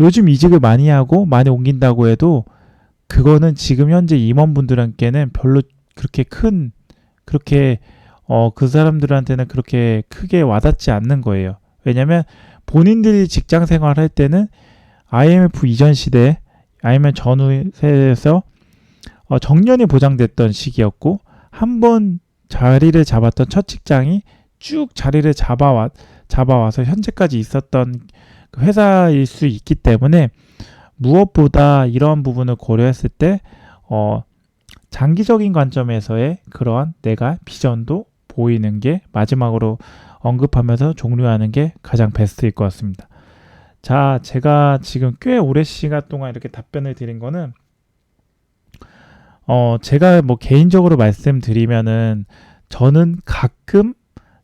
요즘 이직을 많이 하고 많이 옮긴다고 해도 그거는 지금 현재 임원분들한테는 별로 그렇게 그 사람들한테는 그렇게 크게 와닿지 않는 거예요. 왜냐면 본인들이 직장 생활을 할 때는 IMF 이전 시대 아니면 전후 세대에서 정년이 보장됐던 시기였고, 한번 자리를 잡았던 첫 직장이 쭉 자리를 잡아와서 현재까지 있었던 그 회사일 수 있기 때문에 무엇보다 이런 부분을 고려했을 때 장기적인 관점에서의 그러한 내가 비전도 보이는 게 마지막으로 언급하면서 종료하는 게 가장 베스트일 것 같습니다. 자, 제가 지금 꽤 오랜 시간 동안 이렇게 답변을 드린 거는 제가 뭐 개인적으로 말씀드리면은 저는 가끔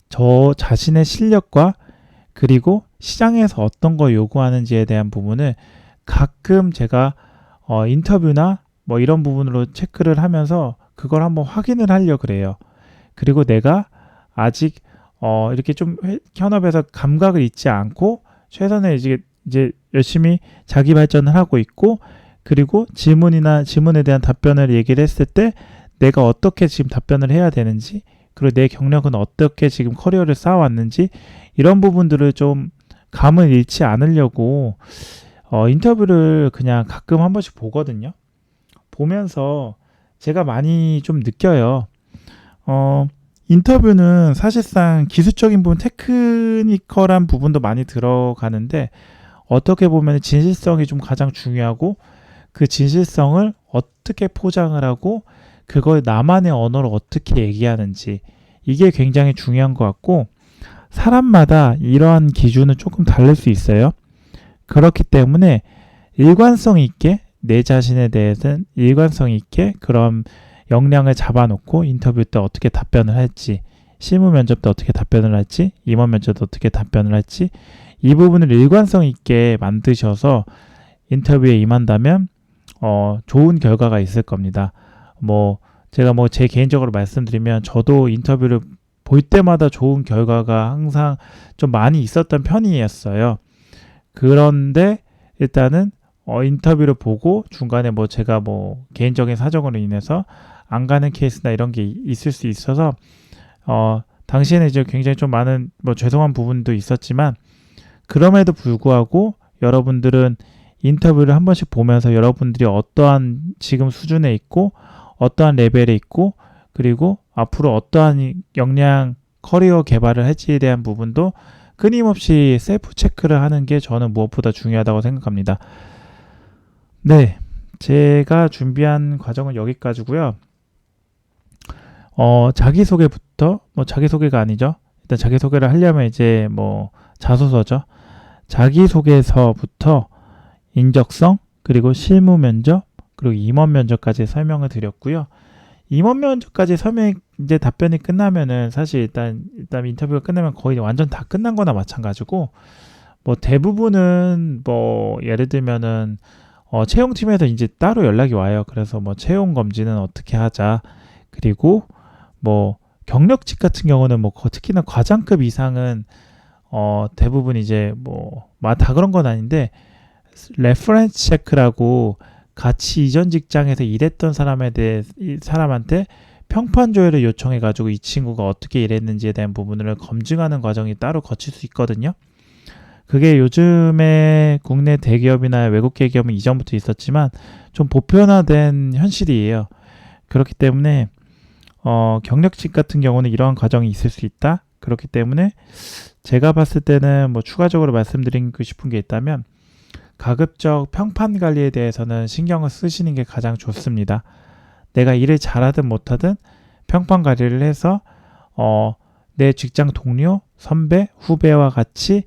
저 자신의 실력과 그리고 시장에서 어떤 거 요구하는지에 대한 부분을 가끔 제가 인터뷰나 뭐 이런 부분으로 체크를 하면서 그걸 한번 확인을 하려고 그래요. 그리고 내가 아직 이렇게 좀 현업에서 감각을 잊지 않고 최선의 이제 열심히 자기 발전을 하고 있고, 그리고 질문에 대한 답변을 얘기를 했을 때 내가 어떻게 지금 답변을 해야 되는지, 그리고 내 경력은 어떻게 지금 커리어를 쌓아왔는지, 이런 부분들을 좀 감을 잃지 않으려고 인터뷰를 그냥 가끔 한 번씩 보거든요. 보면서 제가 많이 좀 느껴요. 인터뷰는 사실상 기술적인 부분, 테크니컬한 부분도 많이 들어가는데 어떻게 보면 진실성이 좀 가장 중요하고, 그 진실성을 어떻게 포장을 하고 그걸 나만의 언어로 어떻게 얘기하는지, 이게 굉장히 중요한 것 같고, 사람마다 이러한 기준은 조금 다를 수 있어요. 그렇기 때문에 일관성 있게 내 자신에 대해서는 일관성 있게 그런 역량을 잡아놓고 인터뷰 때 어떻게 답변을 할지, 실무 면접 때 어떻게 답변을 할지, 임원 면접 때 어떻게 답변을 할지, 이 부분을 일관성 있게 만드셔서 인터뷰에 임한다면 좋은 결과가 있을 겁니다. 제가 제 개인적으로 말씀드리면 저도 인터뷰를 볼 때마다 좋은 결과가 항상 좀 많이 있었던 편이었어요. 그런데 일단은 인터뷰를 보고 중간에 제가 개인적인 사정으로 인해서 안 가는 케이스나 이런 게 있을 수 있어서 당시에는 이제 굉장히 좀 많은 죄송한 부분도 있었지만, 그럼에도 불구하고 여러분들은 인터뷰를 한 번씩 보면서 여러분들이 어떠한 지금 수준에 있고 어떠한 레벨에 있고, 그리고 앞으로 어떠한 역량 커리어 개발을 할지에 대한 부분도 끊임없이 셀프 체크를 하는 게 저는 무엇보다 중요하다고 생각합니다. 네, 제가 준비한 과정은 여기까지고요. 자기소개부터, 자기소개가 아니죠. 일단 자기소개를 하려면 이제 자소서죠. 자기소개서부터 인적성, 그리고 실무 면접, 그리고 임원 면접까지 설명을 드렸고요. 임원 면접까지 이제 답변이 끝나면은 사실 일단 인터뷰가 끝나면 거의 완전 다 끝난 거나 마찬가지고, 대부분은 예를 들면은 채용팀에서 이제 따로 연락이 와요. 그래서 채용 검진은 어떻게 하자, 그리고 경력직 같은 경우는 뭐 특히나 과장급 이상은 대부분 이제 뭐 다 그런 건 아닌데 레퍼런스 체크라고 같이 이전 직장에서 일했던 사람에 대해 이 사람한테 평판 조회를 요청해 가지고 이 친구가 어떻게 일했는지에 대한 부분을 검증하는 과정이 따로 거칠 수 있거든요. 그게 요즘에 국내 대기업이나 외국 기업은 이전부터 있었지만 좀 보편화된 현실이에요. 그렇기 때문에 경력직 같은 경우는 이러한 과정이 있을 수 있다. 그렇기 때문에 제가 봤을 때는 뭐 추가적으로 말씀드리고 싶은 게 있다면 가급적 평판 관리에 대해서는 신경을 쓰시는 게 가장 좋습니다. 내가 일을 잘하든 못하든 평판 관리를 해서 내 직장 동료, 선배, 후배와 같이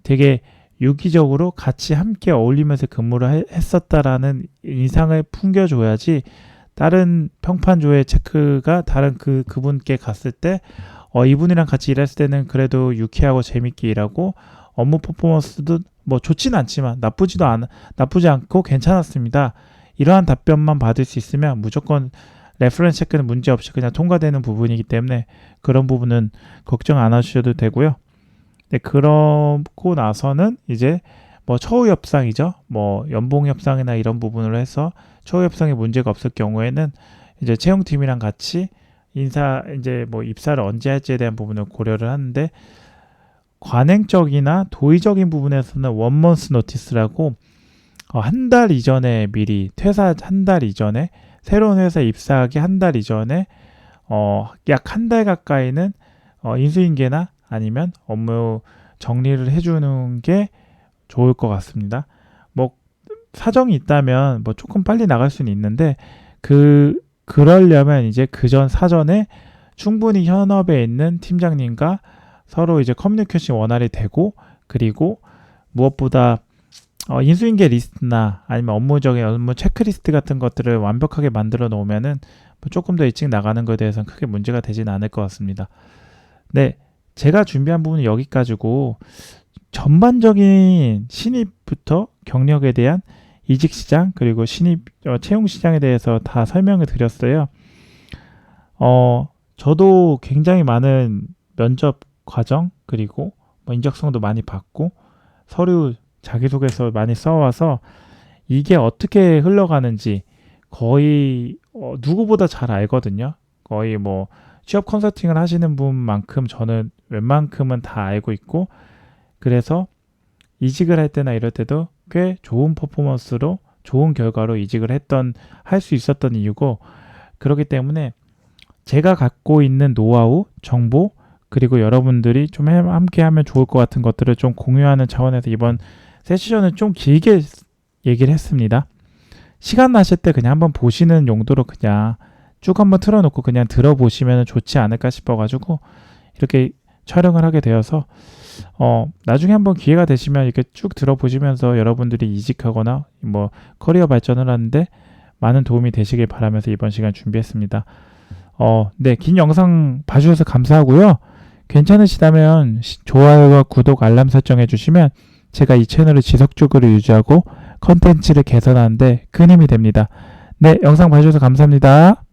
되게 유기적으로 같이 함께 어울리면서 근무를 했었다라는 인상을 풍겨줘야지 다른 평판 조회 체크가 다른 그분께 갔을 때 이분이랑 같이 일했을 때는 그래도 유쾌하고 재밌게 일하고 업무 퍼포먼스도 뭐 좋지는 않지만 나쁘지 않고 괜찮았습니다. 이러한 답변만 받을 수 있으면 무조건 레퍼런스 체크는 문제없이 그냥 통과되는 부분이기 때문에 그런 부분은 걱정 안 하셔도 되고요. 네, 그러고 나서는 이제 뭐 처우 협상이죠. 뭐 연봉 협상이나 이런 부분으로 해서 처우 협상에 문제가 없을 경우에는 이제 채용팀이랑 같이 이제 뭐 입사를 언제 할지에 대한 부분을 고려를 하는데 관행적이나 도의적인 부분에서는 원먼스 노티스라고 한 달 이전에 미리 퇴사 한 달 이전에 새로운 회사에 입사하기 한 달 이전에 약 한 달 가까이는 인수인계나 아니면 업무 정리를 해주는 게 좋을 것 같습니다. 뭐 사정이 있다면 뭐 조금 빨리 나갈 수는 있는데 그러려면 이제 그전 사전에 충분히 현업에 있는 팀장님과 서로 이제 커뮤니케이션이 원활히 되고 그리고 무엇보다 인수인계 리스트나 아니면 업무적인 업무 체크리스트 같은 것들을 완벽하게 만들어 놓으면은 뭐 조금 더 일찍 나가는 것에 대해서는 크게 문제가 되지는 않을 것 같습니다. 네, 제가 준비한 부분은 여기까지고 전반적인 신입부터 경력에 대한 이직 시장 그리고 신입 채용 시장에 대해서 다 설명을 드렸어요. 저도 굉장히 많은 면접 과정 그리고 뭐 인적성도 많이 받고 서류 자기소개서 많이 써와서 이게 어떻게 흘러가는지 거의 누구보다 잘 알거든요. 거의 뭐 취업 컨설팅을 하시는 분만큼 저는 웬만큼은 다 알고 있고 그래서 이직을 할 때나 이럴 때도 꽤 좋은 퍼포먼스로 좋은 결과로 이직을 할 수 있었던 이유고 그렇기 때문에 제가 갖고 있는 노하우, 정보 그리고 여러분들이 좀 함께 하면 좋을 것 같은 것들을 좀 공유하는 차원에서 이번 세션은 좀 길게 얘기를 했습니다. 시간 나실 때 그냥 한번 보시는 용도로 그냥 쭉 한번 틀어놓고 그냥 들어보시면 좋지 않을까 싶어가지고 이렇게 촬영을 하게 되어서 나중에 한번 기회가 되시면 이렇게 쭉 들어보시면서 여러분들이 이직하거나 뭐 커리어 발전을 하는데 많은 도움이 되시길 바라면서 이번 시간 준비했습니다. 네, 긴 영상 봐주셔서 감사하고요. 괜찮으시다면 좋아요와 구독, 알람 설정해 주시면 제가 이 채널을 지속적으로 유지하고 컨텐츠를 개선하는 데 큰 힘이 됩니다. 네, 영상 봐주셔서 감사합니다.